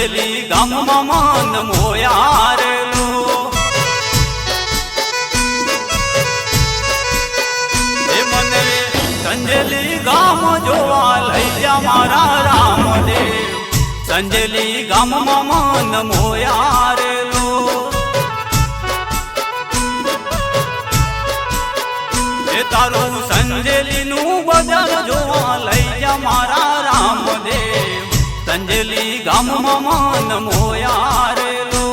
સંજેલી ગામમાં મન મોયારેલો એ મને સંજેલી ગામ જોવા લઈ જા મારા રામદેવ સંજેલી ગામમાં મન મોયારેલો એ તારું સંજેલીનું બજાર જોવા લઈ જા મારા રામદેવ સંજેલી ગામમાં મન મોયારેલો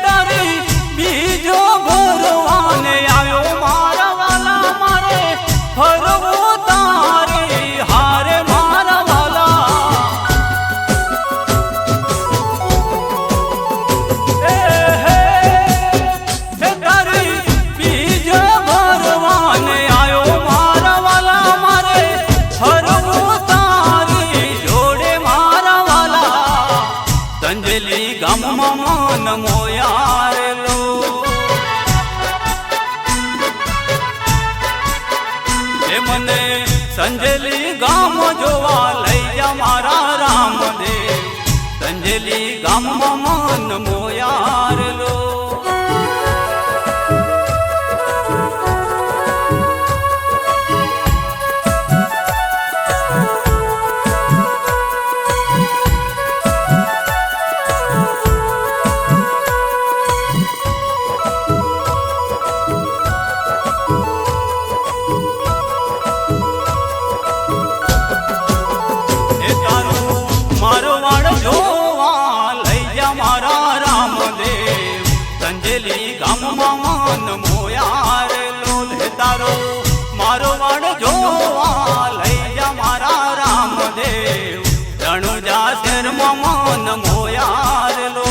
તારી બીજો ભરવાને આવ્યો મારા વાલા મારે ફરવો તારી હારે મારા વાલા તારી બીજો ભરવાને આવ્યો મારા વાલા મારે ફરવો તારી જોડે મારા વાલા સંજેલી ગામમાં મન મોયારેલો એ મને સંજેલી ગામ જોવા લઈ જા મારા રામદેવ સંજેલી ગામમાં મન મોયારેલો સંજેલી ગામમાં મન મોયારેલો તારો મારો વાડ જોવા લઈ જા મારા રામદેવ રણુજા શહેરમાં મન મોયારેલો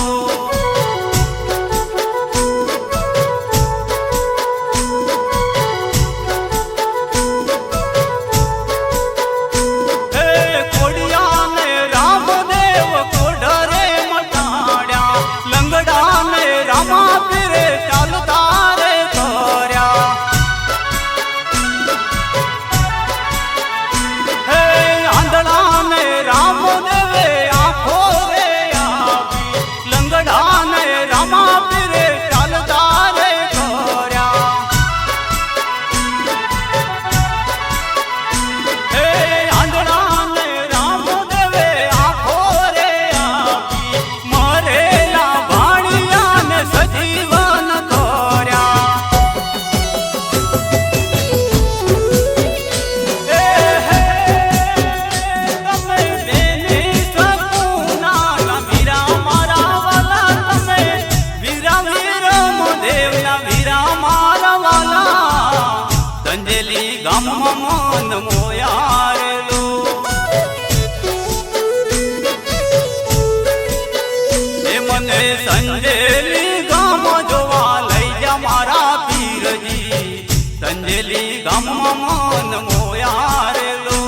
કોડિયાને રામદેવ કોઢરે મટાડ્યા લંગડાને રામા પીરે ચાલતા રે કર્યા હે આંધળાને રામદેવે આંખો રે આપી લંગડાને રામા પીરે ચાલતા રે કર્યા હે આંધળાને રામદેવે આંખો રે આપી મરેલા ભાણિયાને સજીવન કર્યા તમે બેની સપૂના વીરા મારા વાલા તમે વીરા વીરમ દેવના વીરા મારા વાલા સંજેલી ગામમાં મન મોયારેલો એ મને સંજેલી ગામ જોવા લઈ જા મારા પીરજી સંજેલી ગામમાં મન મોયારેલો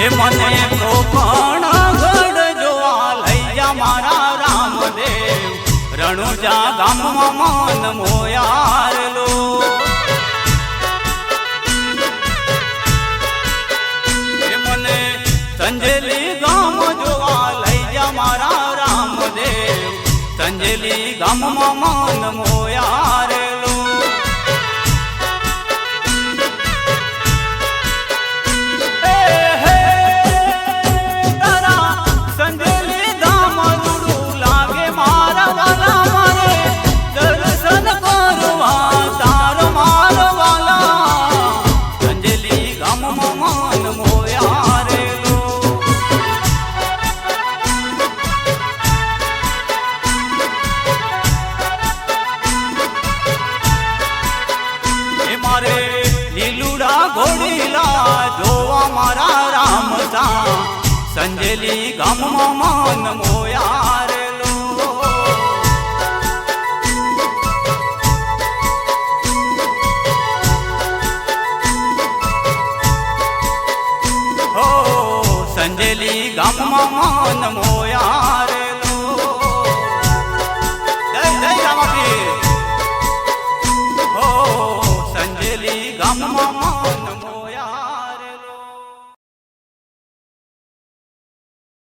એ મને કોપણ ગઢ જોવા લઈ જા મારા રામદેવ રણુજા ગામમાં મન મોયારલો એ મને સંજેલી ગામ જોવા લઈ જા મારા રામદેવ સંજેલી ગામમાં મન મોયારલો લીલુડા ઘોડીલા જોવા મારા રામસા સંજેલી ગામમાં મન મોયારેલો હો સંજેલી ગામમાં મન મોયારેલો